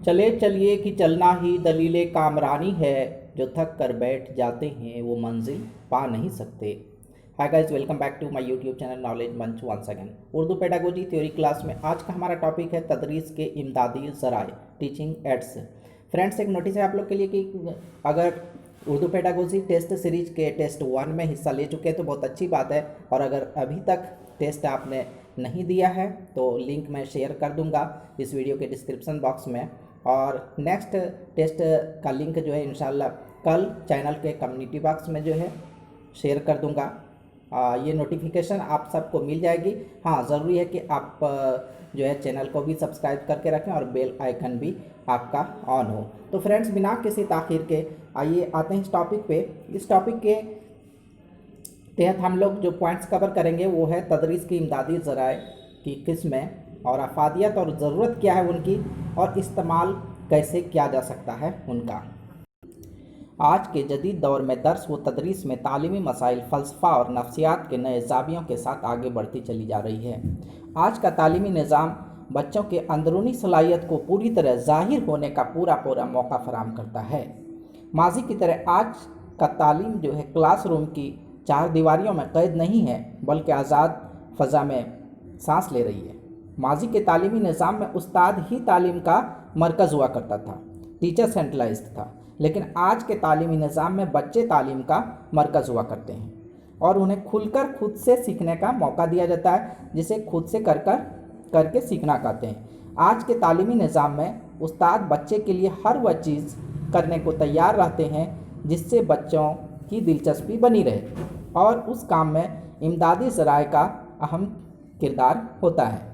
चले चलिए कि चलना ही दलीले कामरानी है, जो थक कर बैठ जाते हैं वो मंजिल पा नहीं सकते। Hi guys, welcome back to my YouTube channel knowledge Manch once again. Urdu pedagogy theory class में आज का हमारा टॉपिक है तदरीस के इमदादी ज़राए, टीचिंग एड्स। फ्रेंड्स, एक नोटिस है आप लोग के लिए कि अगर उर्दू पेडागोजी टेस्ट सीरीज के टेस्ट 1 में हिस्सा ले चुके हैं तो बहुत अच्छी बात है, और अगर अभी तक टेस्ट आपने नहीं दिया है तो लिंक मैं शेयर कर दूंगा इस वीडियो के डिस्क्रिप्शन बॉक्स में। और नेक्स्ट टेस्ट का लिंक जो है इंशाल्लाह कल चैनल के कम्युनिटी बॉक्स में जो है शेयर कर दूंगा। ये नोटिफिकेशन आप सबको मिल जाएगी। हाँ, ज़रूरी है कि आप जो है चैनल को भी सब्सक्राइब करके रखें और बेल आइकन भी आपका ऑन हो। तो फ्रेंड्स, बिना किसी ताख़ीर के आइए आते हैं इस टॉपिक पे। इस टॉपिक के तहत हम लोग जो पॉइंट्स कवर करेंगे वो है तदरीस की इमदादी ज़राए की किस्में और अफादियत और ज़रूरत क्या है उनकी, और इस्तेमाल कैसे किया जा सकता है उनका। आज के जदीद दौर में दर्स व तदरीस में तालीमी मसाइल फ़लसफ़ा और नफ्सियात के नए ज़ावियों के साथ आगे बढ़ती चली जा रही है। आज का तालीमी निज़ाम बच्चों के अंदरूनी सलाहियत को पूरी तरह ज़ाहिर होने का पूरा मौका फराहम करता है। माजी की तरह आज का तालीम जो है क्लासरूम की चार दीवारियों में कैद नहीं है, बल्कि आज़ाद फ़ज़ा में सांस ले रही है। माजी के तालीमी निज़ाम में उस्ताद ही तालीम का मरकज़ हुआ करता था, टीचर सेंट्रलाइज्ड था, लेकिन आज के तालीमी निज़ाम में बच्चे तालीम का मरकज़ हुआ करते हैं और उन्हें खुलकर खुद से सीखने का मौका दिया जाता है, जिसे खुद से करके सीखना कहते हैं। आज के तालीमी निज़ाम में उस्ताद बच्चे के लिए हर वह चीज़ करने को तैयार रहते हैं जिससे बच्चों की दिलचस्पी बनी रहे, और उस काम में इमदादी ज़राए का अहम किरदार होता है।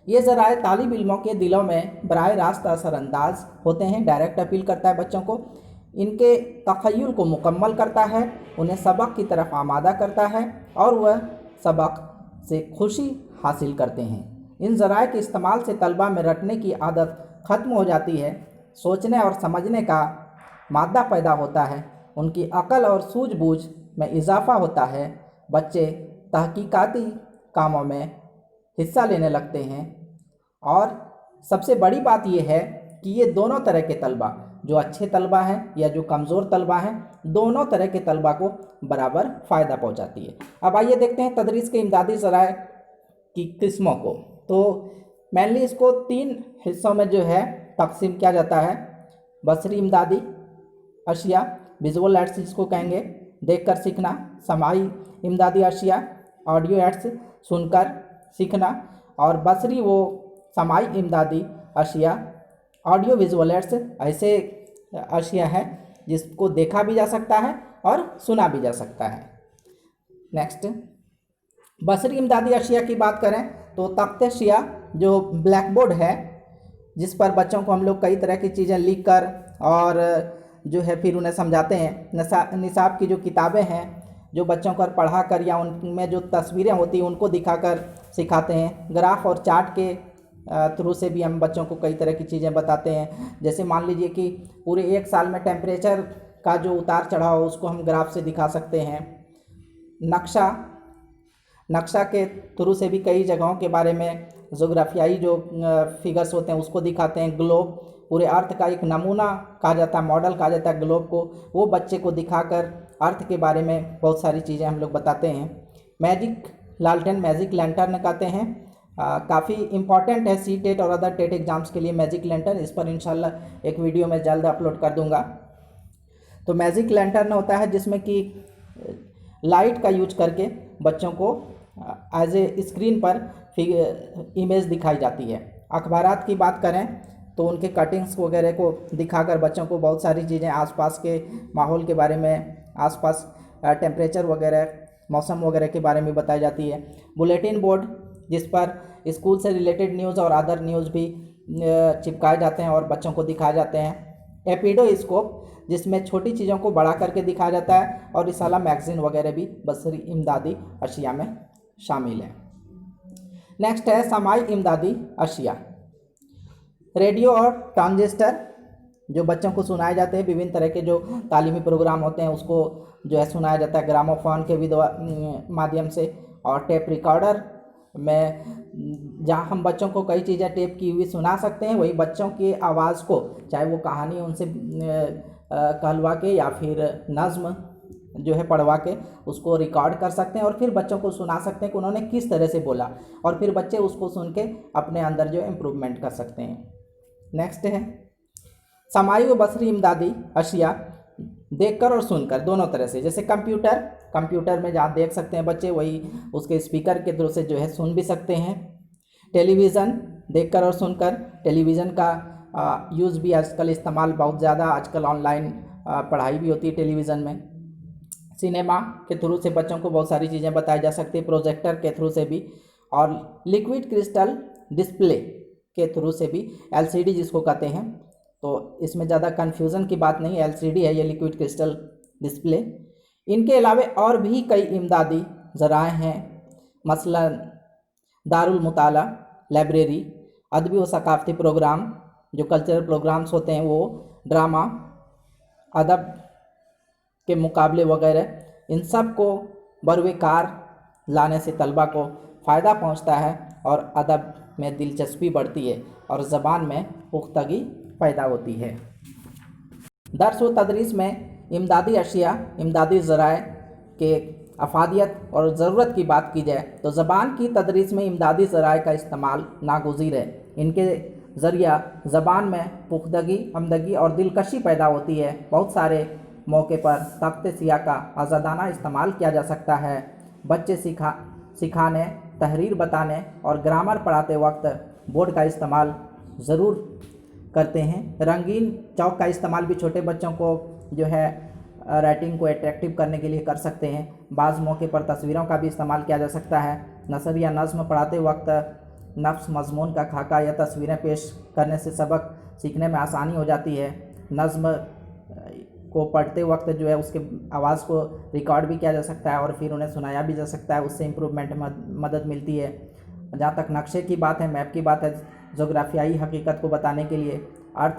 ये ज़राए तालिब इल्मों के दिलों में बराह रास्त असरअंदाज होते हैं, डायरेक्ट अपील करता है बच्चों को, इनके तख़य्युल को मुकम्मल करता है, उन्हें सबक की तरफ आमादा करता है और वह सबक से खुशी हासिल करते हैं। इन ज़राए के इस्तेमाल से तलबा में रटने की आदत ख़त्म हो जाती है, सोचने और समझने का मादा पैदा होता है, उनकी अक़ल और सूझबूझ में इजाफ़ा होता है, बच्चे तहकीकाती कामों में हिस्सा लेने लगते हैं। और सबसे बड़ी बात यह है कि ये दोनों तरह के तलबा, जो अच्छे तलबा हैं या जो कमज़ोर तलबा हैं, दोनों तरह के तलबा को बराबर फ़ायदा पहुंचाती है। अब आइए देखते हैं तदरीस के इमदादी ज़राए की किस्मों को। तो मेनली इसको 3 हिस्सों में जो है तकसीम किया जाता है। बसरी इमदादी अशिया, विजुअल एड्स जिसको कहेंगे, देखकर सीखना। समाई इमदादी अशिया, ऑडियो एड्स सुनकर सीखना। और बसरी वो समाई इमदादी अशिया, ऑडियो विजुअल एड्स ऐसे अशिया है जिसको देखा भी जा सकता है और सुना भी जा सकता है। नेक्स्ट, बसरी इमदादी अशिया की बात करें तो तख्ते शिया जो ब्लैक बोर्ड है, जिस पर बच्चों को हम लोग कई तरह की चीज़ें लिख कर और जो है फिर उन्हें समझाते हैं। निसाब की जो किताबें हैं जो बच्चों को पढ़ा कर या उनमें जो तस्वीरें होती हैं उनको दिखाकर सिखाते हैं। ग्राफ और चार्ट के थ्रू से भी हम बच्चों को कई तरह की चीज़ें बताते हैं। जैसे मान लीजिए कि पूरे 1 साल में टेम्परेचर का जो उतार चढ़ाव उसको हम ग्राफ से दिखा सकते हैं। नक्शा के थ्रू से भी कई जगहों के बारे में जोग्राफियाई जो फिगर्स होते हैं उसको दिखाते हैं। ग्लोब, पूरे अर्थ का एक नमूना कहा जाता है, मॉडल कहा जाता है ग्लोब को, वो बच्चे को दिखाकर अर्थ के बारे में बहुत सारी चीज़ें हम लोग बताते हैं। मैजिक लालटेन, मैजिक लैंटर्न कहते हैं, काफ़ी इम्पॉर्टेंट है सी टेट और अदर टेट एग्ज़ाम्स के लिए मैजिक लैंटर्न। इस पर इंशाल्लाह एक वीडियो में जल्द अपलोड कर दूंगा। तो मैजिक लैंटर्न होता है जिसमें कि लाइट का यूज करके बच्चों को एज ए स्क्रीन पर इमेज दिखाई जाती है। अखबारात की बात करें तो उनके कटिंग्स वगैरह को दिखाकर बच्चों को बहुत सारी चीज़ें आसपास के माहौल के बारे में, आसपास टेम्परेचर वगैरह, मौसम वगैरह के बारे में बताई जाती है। बुलेटिन बोर्ड, जिस पर स्कूल से रिलेटेड न्यूज़ और अदर न्यूज़ भी चिपकाए जाते हैं और बच्चों को दिखाए जाते हैं। एपिडोस्कोप, जिसमें छोटी चीज़ों को बड़ा करके दिखाया जाता है, और रिसाला मैगज़ीन वगैरह भी बसरी इमदादी अशिया में शामिल है। नेक्स्ट है समाई इमदादी अशिया। रेडियो और ट्रांजिस्टर जो बच्चों को सुनाए जाते हैं, विभिन्न तरह के जो तालीमी प्रोग्राम होते हैं उसको जो है सुनाया जाता है ग्रामोफोन के माध्यम से। और टेप रिकॉर्डर में जहाँ हम बच्चों को कई चीज़ें टेप की हुई सुना सकते हैं, वही बच्चों की आवाज़ को, चाहे वो कहानी उनसे कहलवा के या फिर नज़्म जो है पढ़वा के उसको रिकॉर्ड कर सकते हैं और फिर बच्चों को सुना सकते हैं कि उन्होंने किस तरह से बोला, और फिर बच्चे उसको सुन के अपने अंदर जो इम्प्रूवमेंट कर सकते हैं। नेक्स्ट है समाई व बसरी इमदादी अशिया, देखकर और सुनकर दोनों तरह से। जैसे कंप्यूटर में जहाँ देख सकते हैं बच्चे, वही उसके स्पीकर के थ्रू से जो है सुन भी सकते हैं। टेलीविज़न देखकर और सुनकर, टेलीविज़न का यूज़ भी आजकल इस्तेमाल बहुत ज़्यादा, आजकल ऑनलाइन पढ़ाई भी होती है टेलीविज़न में। सिनेमा के थ्रू से बच्चों को बहुत सारी चीज़ें बताई जा सकती है, प्रोजेक्टर के थ्रू से भी, और लिक्विड क्रिस्टल डिस्प्ले के थ्रू से भी, एलसीडी जिसको कहते हैं। तो इसमें ज़्यादा कन्फ्यूज़न की बात नहीं, एलसीडी है ये लिक्विड क्रिस्टल डिस्प्ले। इनके अलावा और भी कई इमदादी ज़राए हैं, मसलन दारुल मुताला लाइब्रेरी, अदबी व सकाफ़ती प्रोग्राम, जो कल्चरल प्रोग्राम्स होते हैं वो, ड्रामा, अदब के मुकाबले वगैरह, इन सब को बरवेकार लाने से तलबा को फ़ायदा पहुंचता है और अदब में दिलचस्पी बढ़ती है और ज़बान में पुख्तगी पैदा होती है। दर्स व तदरीस में इमदादी अशिया, इमदादी ज़राए के अफादियत और ज़रूरत की बात की जाए तो ज़बान की तदरीस में इमदादी ज़राए का इस्तेमाल नागुज़ीर है। इनके ज़रिया ज़बान में पुख्तगी, आमदगी और दिलकशी पैदा होती है। बहुत सारे मौके पर तख्ते सियाह का आज़ादाना इस्तेमाल किया जा सकता है। बच्चे सिखाने, तहरीर बताने और ग्रामर पढ़ाते वक्त बोर्ड का इस्तेमाल ज़रूर करते हैं। रंगीन चौक का इस्तेमाल भी छोटे बच्चों को जो है राइटिंग को अट्रैक्टिव करने के लिए कर सकते हैं। बाज़ मौके पर तस्वीरों का भी इस्तेमाल किया जा सकता है। नसर या नज़्म पढ़ाते वक्त नफ्स मज़मून का खाका या तस्वीरें पेश करने से सबक सीखने में आसानी हो जाती है। नज़्म को पढ़ते वक्त जो है उसके आवाज़ को रिकॉर्ड भी किया जा सकता है और फिर उन्हें सुनाया भी जा सकता है, उससे इम्प्रूवमेंट मदद मिलती है। जहाँ तक नक्शे की बात है, मैप की बात है, जोग्राफियाई हकीकत को बताने के लिए, अर्थ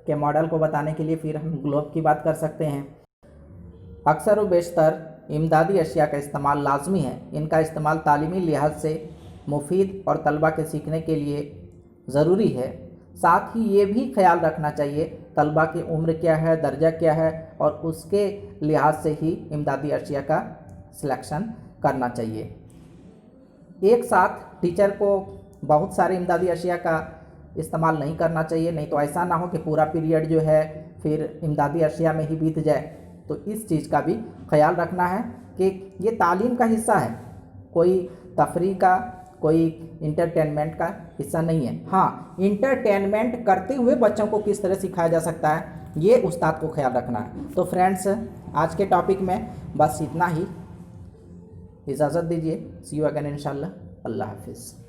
के मॉडल को बताने के लिए फिर हम ग्लोब की बात कर सकते हैं। अक्सर व बेशतर इमदादी अशिया का इस्तेमाल लाजमी है। इनका इस्तेमाल तालीमी लिहाज से मुफीद और तलबा के सीखने के लिए ज़रूरी है। साथ ही ये भी ख्याल रखना चाहिए तलबा की उम्र क्या है, दर्जा क्या है, और उसके लिहाज से ही इमदादी अशिया का सिलेक्शन करना चाहिए। एक साथ टीचर को बहुत सारे इमदादी अशिया का इस्तेमाल नहीं करना चाहिए, नहीं तो ऐसा ना हो कि पूरा पीरियड जो है फिर इमदादी अशिया में ही बीत जाए। तो इस चीज़ का भी ख्याल रखना है कि ये तालीम का हिस्सा है, कोई तफरीह का, कोई इंटरटेनमेंट का हिस्सा नहीं है। हाँ, इंटरटेनमेंट करते हुए बच्चों को किस तरह सिखाया जा सकता है, ये उस्ताद को ख्याल रखना है। तो फ्रेंड्स, आज के टॉपिक में बस इतना ही। इजाज़त दीजिए, सी यू अगेन इंशाल्लाह। अल्लाह हाफिज़।